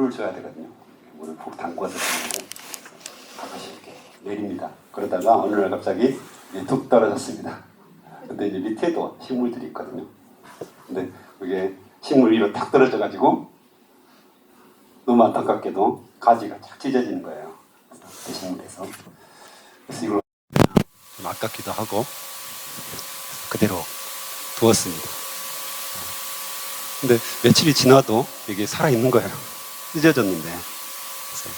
물을 줘야 되거든요. 물을 푹 담궈서 주는데 가끔씩 이렇게 내립니다. 그러다가 어느 날 갑자기 툭 떨어졌습니다. 근데 이제 밑에도 식물들이 있거든요. 근데 그게 식물 위로 탁 떨어져가지고 너무 안타깝게도 가지가 쫙 찢어지는 거예요. 그 식물에서. 그래서 이걸 좀 아깝기도 하고 그대로 두었습니다. 근데 며칠이 지나도 이게 살아있는 거예요. 찢어졌는데. 그래서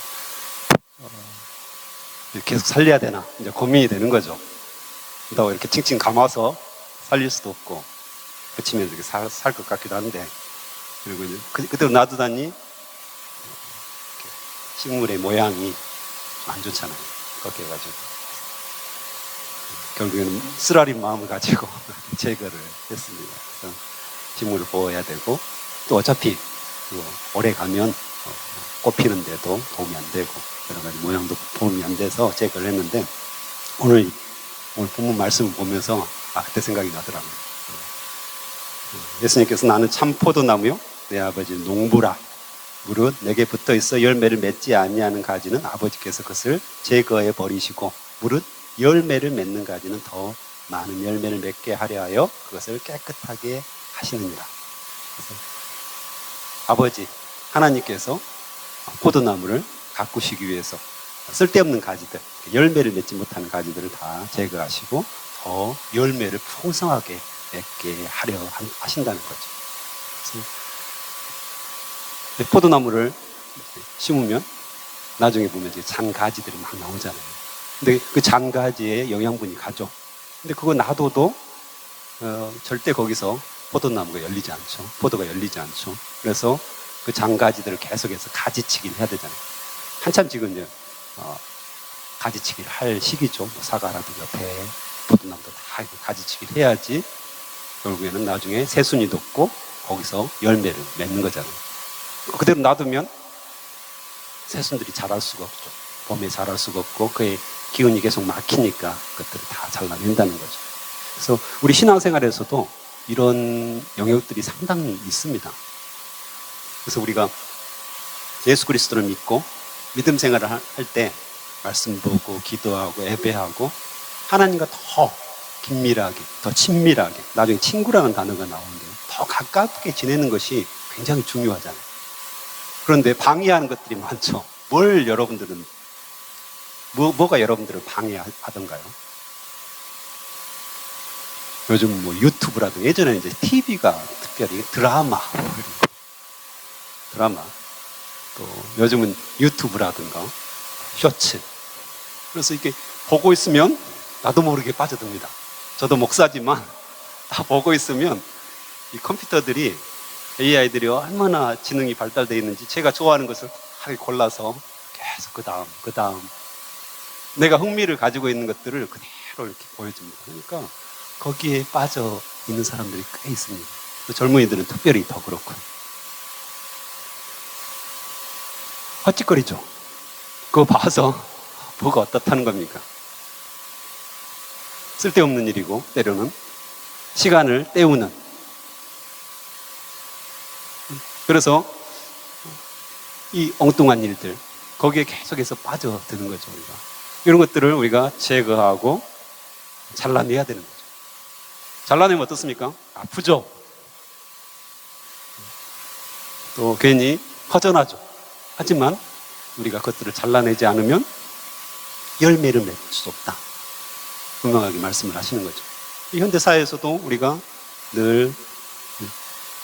계속 살려야 되나 이제 고민이 되는 거죠. 그렇다고 이렇게 칭칭 감아서 살릴 수도 없고 그치면 이렇게 살 것 같기도 한데, 그리고 이제 그대로 놔두다니 식물의 모양이 안 좋잖아요. 그렇게 해가지고 결국에는 쓰라린 마음을 가지고 제거를 했습니다. 그래서 식물을 보호해야 되고, 또 어차피 오래 가면 꽃 피는데도 도움이 안 되고 여러 가지 모양도 도움이 안 돼서 제거를 했는데, 오늘 본문 말씀을 보면서 그때 생각이 나더라고요. 예수님께서 나는 참 포도나무요 내 아버지는 농부라. 무릇 내게 붙어 있어 열매를 맺지 아니하는 가지는 아버지께서 그것을 제거해 버리시고, 무릇 열매를 맺는 가지는 더 많은 열매를 맺게 하려 하여 그것을 깨끗하게 하시느니라. 그래서 아버지 하나님께서 포도나무를 가꾸시기 위해서 쓸데없는 가지들, 열매를 맺지 못하는 가지들을 다 제거하시고 더 열매를 풍성하게 맺게 하려 하신다는 거죠. 그래서 포도나무를 심으면 나중에 보면 잔 가지들이 막 나오잖아요. 근데 그 잔 가지에 영양분이 가죠. 근데 그거 놔둬도 절대 거기서 포도나무가 열리지 않죠. 포도가 열리지 않죠. 그래서 그 잔가지들을 계속해서 가지치기를 해야 되잖아요. 한참 지금 이제 가지치기를 할 시기죠. 뭐 사과라든가 배, 포도나무도 다 가지치기를 해야지 결국에는 나중에 새순이 돋고 거기서 열매를 맺는 거잖아요. 그대로 놔두면 새순들이 자랄 수가 없죠. 봄에 자랄 수가 없고 그의 기운이 계속 막히니까 그것들을 다 잘라낸다는 거죠. 그래서 우리 신앙생활에서도 이런 영역들이 상당히 있습니다. 그래서 우리가 예수 그리스도를 믿고 믿음 생활을 할 때 말씀 보고 기도하고 예배하고 하나님과 더 긴밀하게, 더 친밀하게, 나중에 친구라는 단어가 나오는데 더 가깝게 지내는 것이 굉장히 중요하잖아요. 그런데 방해하는 것들이 많죠. 뭘 여러분들은 뭐가 여러분들을 방해하던가요? 요즘 뭐 유튜브라든가, 예전에 이제 TV가 특별히 드라마, 또 요즘은 유튜브라든가 쇼츠. 그래서 이렇게 보고 있으면 나도 모르게 빠져듭니다. 저도 목사지만 다 보고 있으면 이 컴퓨터들이, AI들이 얼마나 지능이 발달되어 있는지 제가 좋아하는 것을 하게 골라서 계속 그 다음 내가 흥미를 가지고 있는 것들을 그대로 이렇게 보여줍니다. 그러니까 거기에 빠져 있는 사람들이 꽤 있습니다. 또 젊은이들은 특별히 더 그렇고. 헛짓거리죠. 그거 봐서 뭐가 어떻다는 겁니까? 쓸데없는 일이고 때로는 시간을 때우는. 그래서 이 엉뚱한 일들, 거기에 계속해서 빠져드는 거죠. 우리가 이런 것들을 우리가 제거하고 잘라내야 되는 거죠. 잘라내면 어떻습니까? 아프죠. 또 괜히 허전하죠. 하지만 우리가 그것들을 잘라내지 않으면 열매를 맺을 수 없다. 분명하게 말씀을 하시는 거죠. 이 현대사회에서도 우리가 늘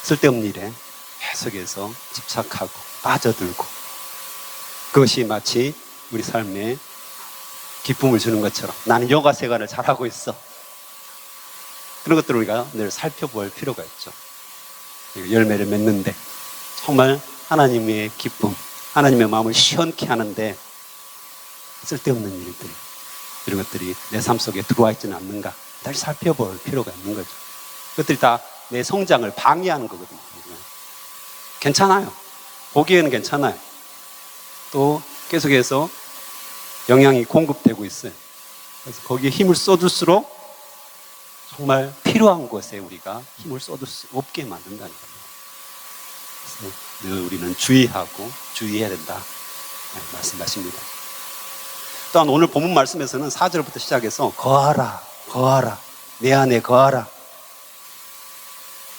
쓸데없는 일에 계속해서 집착하고 빠져들고, 그것이 마치 우리 삶에 기쁨을 주는 것처럼 나는 요가 생활을 잘하고 있어. 그런 것들을 우리가 늘 살펴볼 필요가 있죠. 열매를 맺는데 정말 하나님의 기쁨, 하나님의 마음을 시원케 하는데 쓸데없는 일들, 이런 것들이 내 삶 속에 들어와 있지는 않는가 늘 살펴볼 필요가 있는 거죠. 그것들이 다 내 성장을 방해하는 거거든요. 괜찮아요. 보기에는 괜찮아요. 또 계속해서 영양이 공급되고 있어요. 그래서 거기에 힘을 쏟을수록 정말 필요한 곳에 우리가 힘을 쏟을 수 없게 만든다는 겁니다. 그래서 늘 우리는 주의하고 주의해야 된다 말씀하십니다. 또한 오늘 본문 말씀에서는 4절부터 시작해서 거하라, 거하라, 내 안에 거하라.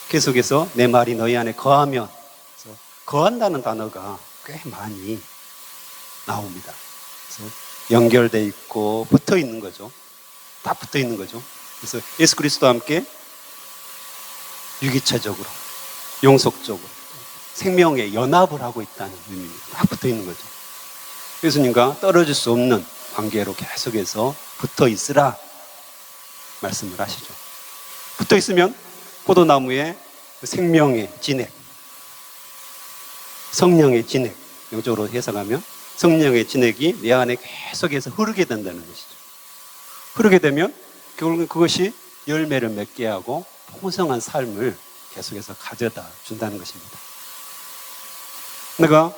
계속해서 내 말이 너희 안에 거하면, 그래서 거한다는 단어가 꽤 많이 나옵니다. 그래서 연결되어 있고 붙어 있는 거죠. 다 붙어 있는 거죠. 그래서 예수 그리스도와 함께 유기체적으로, 영속적으로 생명의 연합을 하고 있다는 의미입니다. 딱 붙어 있는 거죠. 예수님과 떨어질 수 없는 관계로 계속해서 붙어 있으라 말씀을 하시죠. 붙어 있으면 포도나무의 생명의 진액, 성령의 진액, 영적으로 해석하면 성령의 진액이 내 안에 계속해서 흐르게 된다는 것이죠. 흐르게 되면 결국은 그것이 열매를 맺게 하고 풍성한 삶을 계속해서 가져다 준다는 것입니다. 내가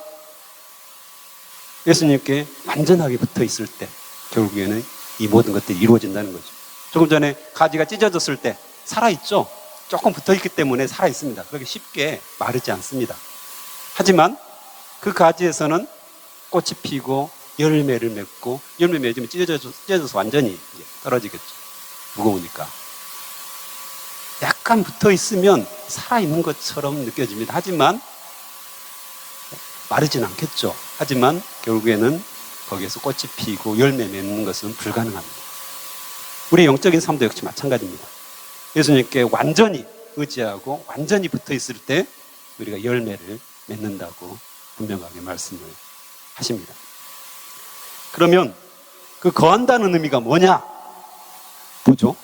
예수님께 완전하게 붙어 있을 때 결국에는 이 모든 것들이 이루어진다는 거죠. 조금 전에 가지가 찢어졌을 때 살아있죠? 조금 붙어 있기 때문에 살아있습니다. 그렇게 쉽게 마르지 않습니다. 하지만 그 가지에서는 꽃이 피고 열매를 맺고, 열매 맺으면 찢어져서 완전히 떨어지겠죠. 무거우니까. 약간 붙어 있으면 살아있는 것처럼 느껴집니다. 하지만 마르진 않겠죠. 하지만 결국에는 거기에서 꽃이 피고 열매 맺는 것은 불가능합니다. 우리의 영적인 삶도 역시 마찬가지입니다. 예수님께 완전히 의지하고 완전히 붙어 있을 때 우리가 열매를 맺는다고 분명하게 말씀을 하십니다. 그러면 그 거한다는 의미가 뭐냐? 뭐죠?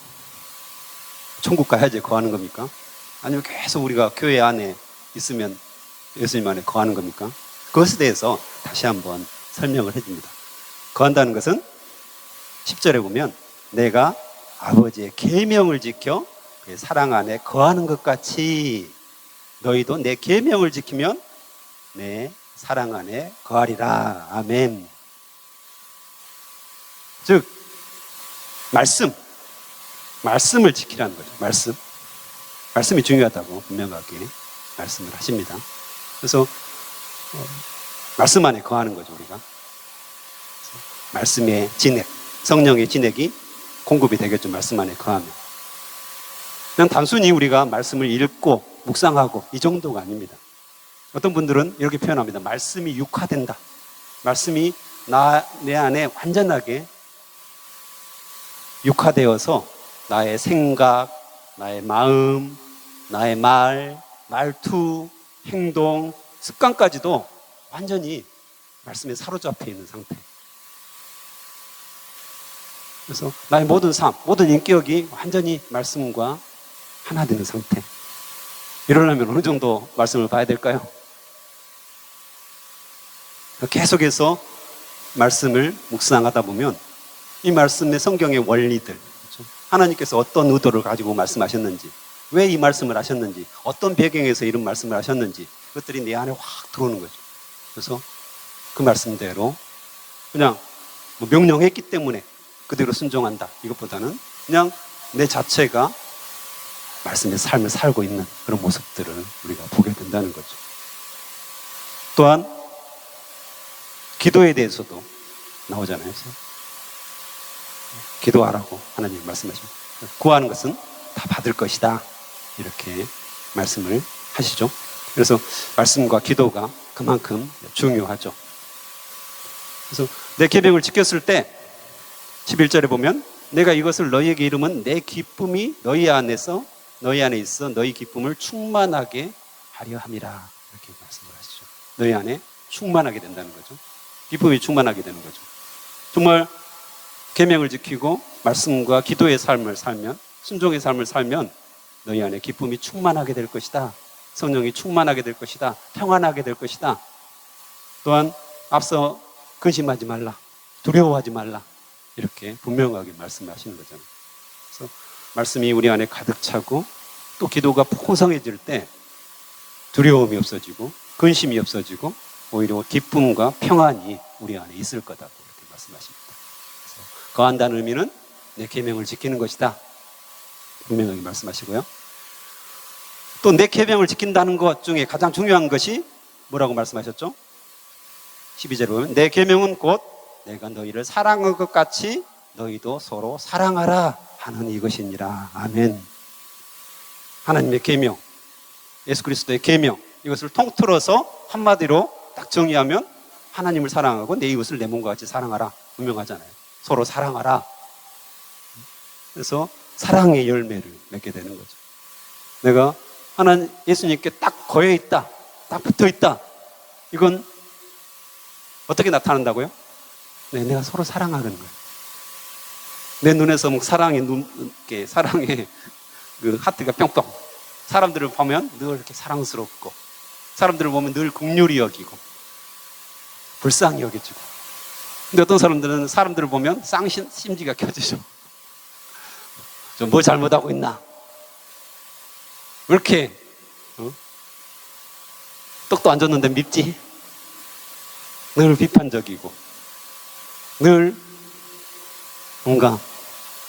천국 가야지 거하는 겁니까? 아니면 계속 우리가 교회 안에 있으면 예수님 안에 거하는 겁니까? 그것에 대해서 다시 한번 설명을 해줍니다. 거한다는 것은 10절에 보면 내가 아버지의 계명을 지켜 그의 사랑 안에 거하는 것 같이 너희도 내 계명을 지키면 내 사랑 안에 거하리라. 아멘. 즉 말씀을 지키라는 거죠. 말씀이 중요하다고 분명하게 말씀을 하십니다. 그래서 말씀 안에 거하는 거죠. 우리가 말씀의 진액, 성령의 진액이 공급이 되겠죠. 말씀 안에 거하면. 그냥 단순히 우리가 말씀을 읽고 묵상하고 이 정도가 아닙니다. 어떤 분들은 이렇게 표현합니다. 말씀이 육화된다. 말씀이 내 안에 완전하게 육화되어서 나의 생각, 나의 마음, 나의 말, 말투, 행동, 습관까지도 완전히 말씀에 사로잡혀 있는 상태. 그래서 나의 모든 삶, 모든 인격이 완전히 말씀과 하나 되는 상태. 이러려면 어느 정도 말씀을 봐야 될까요? 계속해서 말씀을 묵상하다 보면 이 말씀의 성경의 원리들, 그렇죠? 하나님께서 어떤 의도를 가지고 말씀하셨는지, 왜 이 말씀을 하셨는지, 어떤 배경에서 이런 말씀을 하셨는지 그것들이 내 안에 확 들어오는 거죠. 그래서 그 말씀대로 그냥 명령했기 때문에 그대로 순종한다. 이것보다는 그냥 내 자체가 말씀의 삶을 살고 있는 그런 모습들을 우리가 보게 된다는 거죠. 또한 기도에 대해서도 나오잖아요. 기도하라고 하나님이 말씀하십니다. 구하는 것은 다 받을 것이다. 이렇게 말씀을 하시죠. 그래서 말씀과 기도가 그만큼 중요하죠. 그래서 내 계명을 지켰을 때 11절에 보면 내가 이것을 너희에게 이름은 내 기쁨이 너희 안에 있어 너희 기쁨을 충만하게 하려 함이라. 이렇게 말씀을 하시죠. 너희 안에 충만하게 된다는 거죠. 기쁨이 충만하게 되는 거죠. 정말 계명을 지키고 말씀과 기도의 삶을 살면, 순종의 삶을 살면 너희 안에 기쁨이 충만하게 될 것이다. 성령이 충만하게 될 것이다. 평안하게 될 것이다. 또한 앞서 근심하지 말라. 두려워하지 말라. 이렇게 분명하게 말씀하시는 거잖아요. 그래서 말씀이 우리 안에 가득 차고 또 기도가 풍성해질 때 두려움이 없어지고 근심이 없어지고 오히려 기쁨과 평안이 우리 안에 있을 거다고 이렇게 말씀하십니다. 그래서 거한다는 의미는 내 계명을 지키는 것이다. 분명하게 말씀하시고요. 또 내 계명을 지킨다는 것 중에 가장 중요한 것이 뭐라고 말씀하셨죠? 12절에 보면 내 계명은 곧 내가 너희를 사랑한 것 같이 너희도 서로 사랑하라 하는 이것이니라. 아멘. 하나님의 계명, 예수 그리스도의 계명, 이것을 통틀어서 한마디로 딱 정의하면 하나님을 사랑하고 내 이웃을 내 몸과 같이 사랑하라 분명하잖아요. 서로 사랑하라. 그래서 사랑의 열매를 맺게 되는 거죠. 내가 하나님 예수님께 딱 거해 있다, 딱 붙어 있다. 이건 어떻게 나타난다고요? 네, 내가 서로 사랑하는 거예요. 내 눈에서 사랑의 사랑의 그 하트가 뿅뿅. 사람들을 보면 늘 이렇게 사랑스럽고, 사람들을 보면 늘 긍휼히 여기고, 불쌍히 여겨주고. 근데 어떤 사람들은 사람들을 보면 쌍심지가 켜지죠. 좀 뭐 잘못하고 있나? 왜 이렇게 떡도 안 줬는데 밉지? 늘 비판적이고, 늘 뭔가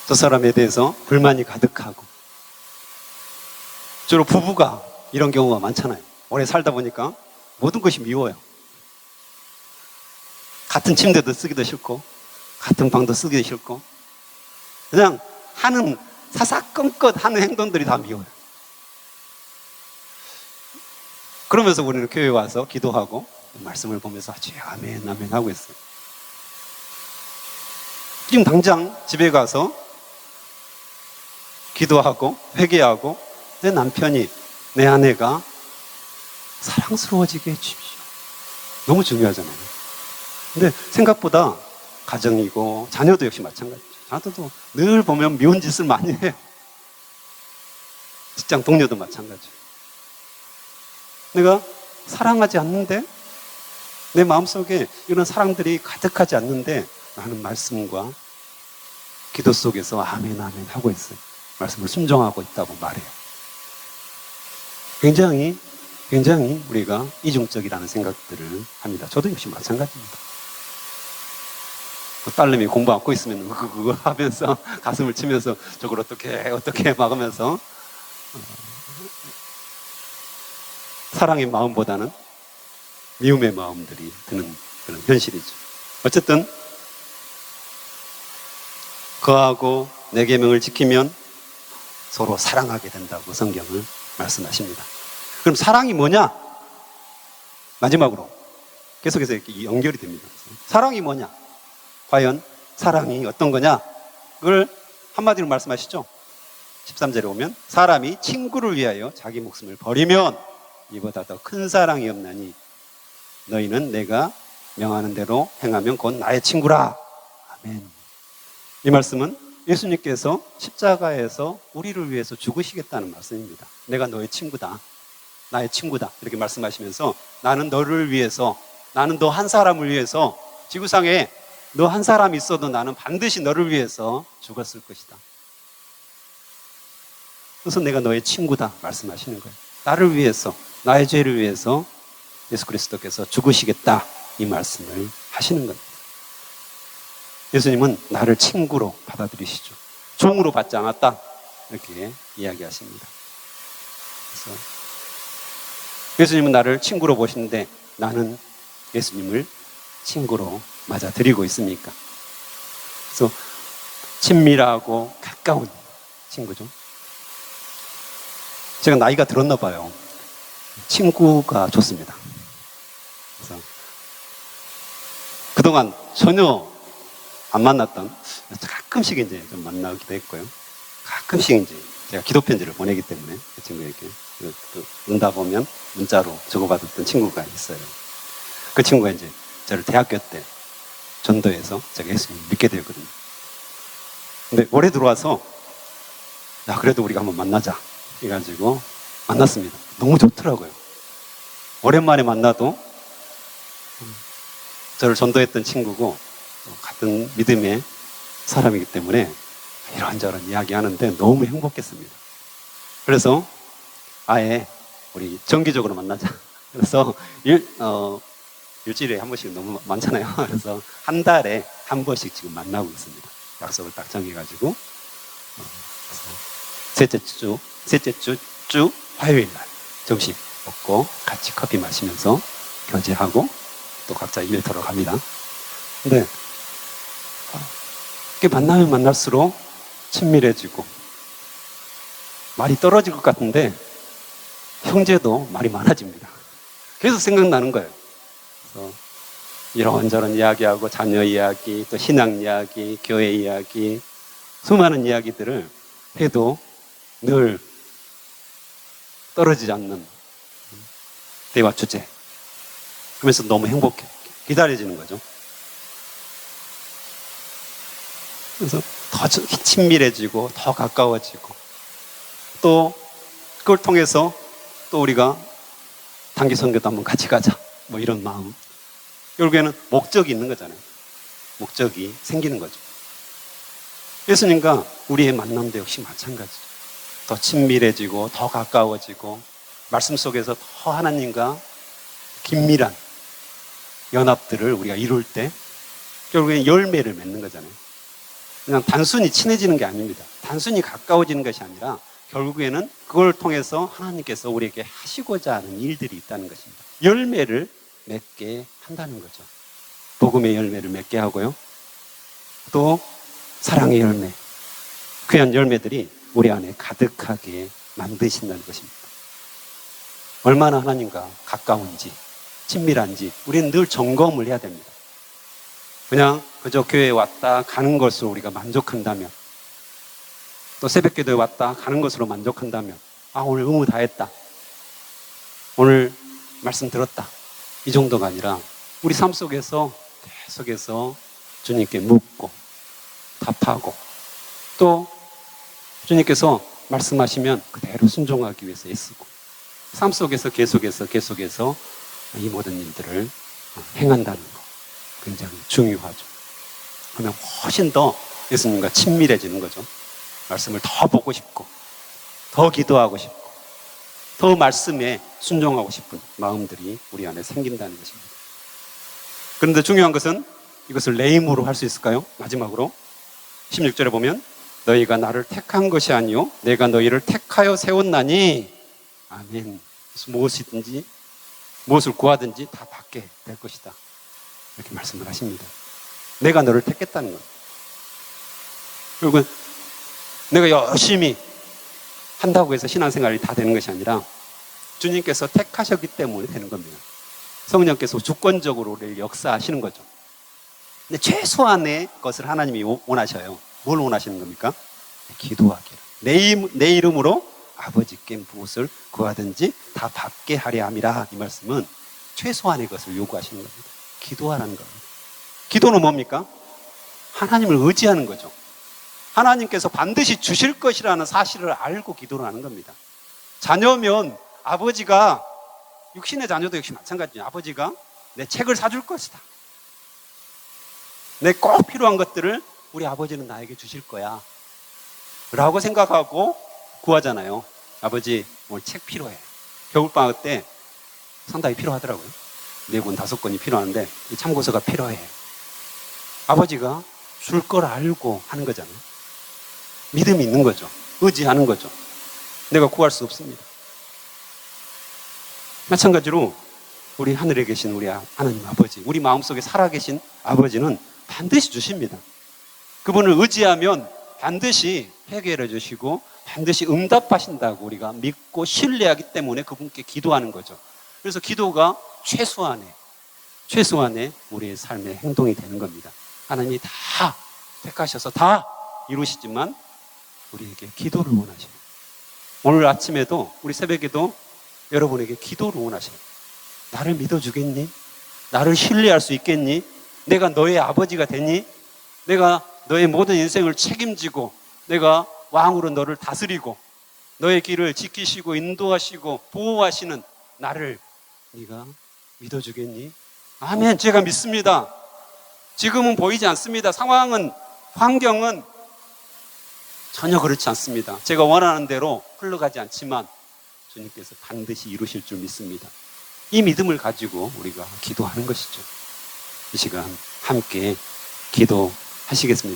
저 사람에 대해서 불만이 가득하고. 주로 부부가 이런 경우가 많잖아요. 오래 살다 보니까 모든 것이 미워요. 같은 침대도 쓰기도 싫고, 같은 방도 쓰기도 싫고, 그냥 하는 사사건건 하는 행동들이 다 미워요. 그러면서 우리는 교회 와서 기도하고 말씀을 보면서 주여 아멘 아멘 하고 있어요. 지금 당장 집에 가서 기도하고 회개하고 내 남편이, 내 아내가 사랑스러워지게 해주십시오. 너무 중요하잖아요. 근데 생각보다 가정이고 자녀도 역시 마찬가지죠. 자녀도 늘 보면 미운 짓을 많이 해요. 직장 동료도 마찬가지예요. 내가 사랑하지 않는데, 내 마음속에 이런 사랑들이 가득하지 않는데 나는 말씀과 기도 속에서 아멘 아멘 하고 있어요. 말씀을 순종하고 있다고 말해요. 굉장히 우리가 이중적이라는 생각들을 합니다. 저도 역시 마찬가지입니다. 딸내미 공부 안고 있으면 그거 하면서 가슴을 치면서 저걸 어떻게 막으면서 사랑의 마음보다는 미움의 마음들이 드는 그런 현실이죠. 어쨌든 거하고 내 계명을 지키면 서로 사랑하게 된다고 성경을 말씀하십니다. 그럼 사랑이 뭐냐? 마지막으로 계속해서 이렇게 연결이 됩니다. 사랑이 뭐냐? 과연 사랑이 어떤 거냐? 그걸 한마디로 말씀하시죠. 13절에 오면 사람이 친구를 위하여 자기 목숨을 버리면 이보다 더 큰 사랑이 없나니 너희는 내가 명하는 대로 행하면 곧 나의 친구라. 아멘. 이 말씀은 예수님께서 십자가에서 우리를 위해서 죽으시겠다는 말씀입니다. 내가 너의 친구다. 나의 친구다. 이렇게 말씀하시면서 나는 너를 위해서, 나는 너 한 사람을 위해서, 지구상에 너 한 사람이 있어도 나는 반드시 너를 위해서 죽었을 것이다. 그래서 내가 너의 친구다 말씀하시는 거예요. 나를 위해서, 나의 죄를 위해서 예수 그리스도께서 죽으시겠다 이 말씀을 하시는 겁니다. 예수님은 나를 친구로 받아들이시죠. 종으로 받지 않았다 이렇게 이야기하십니다. 그래서 예수님은 나를 친구로 보시는데 나는 예수님을 친구로 맞아들이고 있습니까? 그래서 친밀하고 가까운 친구죠. 제가 나이가 들었나 봐요. 친구가 좋습니다. 그래서 그동안 전혀 안 만났던, 가끔씩 이제 좀 만나기도 했고요. 가끔씩 이제 제가 기도 편지를 보내기 때문에 그 친구에게 또 응답 오면 문자로 주고받았던 친구가 있어요. 그 친구가 이제 저를 대학교 때 전도해서 제가 예수님 믿게 되었거든요. 근데 올해 들어와서 야 그래도 우리가 한번 만나자 해가지고 만났습니다. 너무 좋더라고요. 오랜만에 만나도 저를 전도했던 친구고 같은 믿음의 사람이기 때문에 이런저런 이야기하는데 너무 행복했습니다. 그래서 아예 우리 정기적으로 만나자. 그래서 일주일에 한 번씩 너무 많잖아요. 그래서 한 달에 한 번씩 지금 만나고 있습니다. 약속을 딱 정해가지고 셋째 주 화요일 날 점심 먹고 같이 커피 마시면서 교제하고 또 각자 일터로 갑니다. 근데 이렇게 만나면 만날수록 친밀해지고 말이 떨어질 것 같은데 형제도 말이 많아집니다. 계속 생각나는 거예요. 그래서 이런저런 이야기하고 자녀 이야기, 또 신앙 이야기, 교회 이야기, 수많은 이야기들을 해도 늘 떨어지지 않는 대화 주제. 그러면서 너무 행복해. 기다려지는 거죠. 그래서 더 친밀해지고 더 가까워지고 또 그걸 통해서 또 우리가 단기 선교도 한번 같이 가자. 뭐 이런 마음. 결국에는 목적이 있는 거잖아요. 목적이 생기는 거죠. 예수님과 우리의 만남도 역시 마찬가지죠. 더 친밀해지고 더 가까워지고 말씀 속에서 더 하나님과 긴밀한 연합들을 우리가 이룰 때 결국엔 열매를 맺는 거잖아요. 그냥 단순히 친해지는 게 아닙니다. 단순히 가까워지는 것이 아니라 결국에는 그걸 통해서 하나님께서 우리에게 하시고자 하는 일들이 있다는 것입니다. 열매를 맺게 한다는 거죠. 복음의 열매를 맺게 하고요. 또 사랑의 열매, 귀한 열매들이 우리 안에 가득하게 만드신다는 것입니다. 얼마나 하나님과 가까운지, 친밀한지 우리는 늘 점검을 해야 됩니다. 그냥 그저 교회에 왔다 가는 것으로 우리가 만족한다면, 또 새벽기도에 왔다 가는 것으로 만족한다면, 아 오늘 의무 다 했다, 오늘 말씀 들었다, 이 정도가 아니라 우리 삶 속에서 계속해서 주님께 묻고 답하고 또 주님께서 말씀하시면 그대로 순종하기 위해서 애쓰고 삶 속에서 계속해서 이 모든 일들을 행한다는 거 굉장히 중요하죠. 그러면 훨씬 더 예수님과 친밀해지는 거죠. 말씀을 더 보고 싶고 더 기도하고 싶고 더 말씀에 순종하고 싶은 마음들이 우리 안에 생긴다는 것입니다. 그런데 중요한 것은 이것을 내 힘으로 할 수 있을까요? 마지막으로 16절에 보면 너희가 나를 택한 것이 아니요 내가 너희를 택하여 세웠나니 아멘. 무엇이든지 무엇을 구하든지 다 받게 될 것이다. 이렇게 말씀을 하십니다. 내가 너를 택했다는 거예요. 결국은 내가 열심히 한다고 해서 신앙생활이 다 되는 것이 아니라 주님께서 택하셨기 때문에 되는 겁니다. 성령께서 주권적으로 우리를 역사하시는 거죠. 근데 최소한의 것을 하나님이 원하셔요. 뭘 원하시는 겁니까? 기도하기를. 내 이름으로 아버지께 무엇을 구하든지 다 받게 하려 함이라. 이 말씀은 최소한의 것을 요구하시는 겁니다. 기도하라는 겁니다. 기도는 뭡니까? 하나님을 의지하는 거죠. 하나님께서 반드시 주실 것이라는 사실을 알고 기도를 하는 겁니다. 자녀면 아버지가, 육신의 자녀도 역시 마찬가지예요. 아버지가 내 책을 사줄 것이다. 내 꼭 필요한 것들을 우리 아버지는 나에게 주실 거야 라고 생각하고 구하잖아요. 아버지 오늘 책 필요해. 겨울방학 때 상당히 필요하더라고요. 4권 5권이 필요한데 참고서가 필요해. 아버지가 줄 걸 알고 하는 거잖아요. 믿음이 있는 거죠. 의지하는 거죠. 내가 구할 수 없습니다. 마찬가지로 우리 하늘에 계신 우리 하나님 아버지, 우리 마음속에 살아계신 아버지는 반드시 주십니다. 그분을 의지하면 반드시 해결해 주시고 반드시 응답하신다고 우리가 믿고 신뢰하기 때문에 그분께 기도하는 거죠. 그래서 기도가 최소한의 우리의 삶의 행동이 되는 겁니다. 하나님이 다 택하셔서 다 이루시지만 우리에게 기도를 원하셔요. 오늘 아침에도 우리 새벽에도 여러분에게 기도를 원하셔요. 나를 믿어주겠니? 나를 신뢰할 수 있겠니? 내가 너의 아버지가 되니? 내가 너의 모든 인생을 책임지고 내가 왕으로 너를 다스리고 너의 길을 지키시고 인도하시고 보호하시는 나를 네가 믿어주겠니? 아멘. 제가 믿습니다. 지금은 보이지 않습니다. 상황은, 환경은 전혀 그렇지 않습니다. 제가 원하는 대로 흘러가지 않지만 주님께서 반드시 이루실 줄 믿습니다. 이 믿음을 가지고 우리가 기도하는 것이죠. 이 시간 함께 기도하시겠습니다.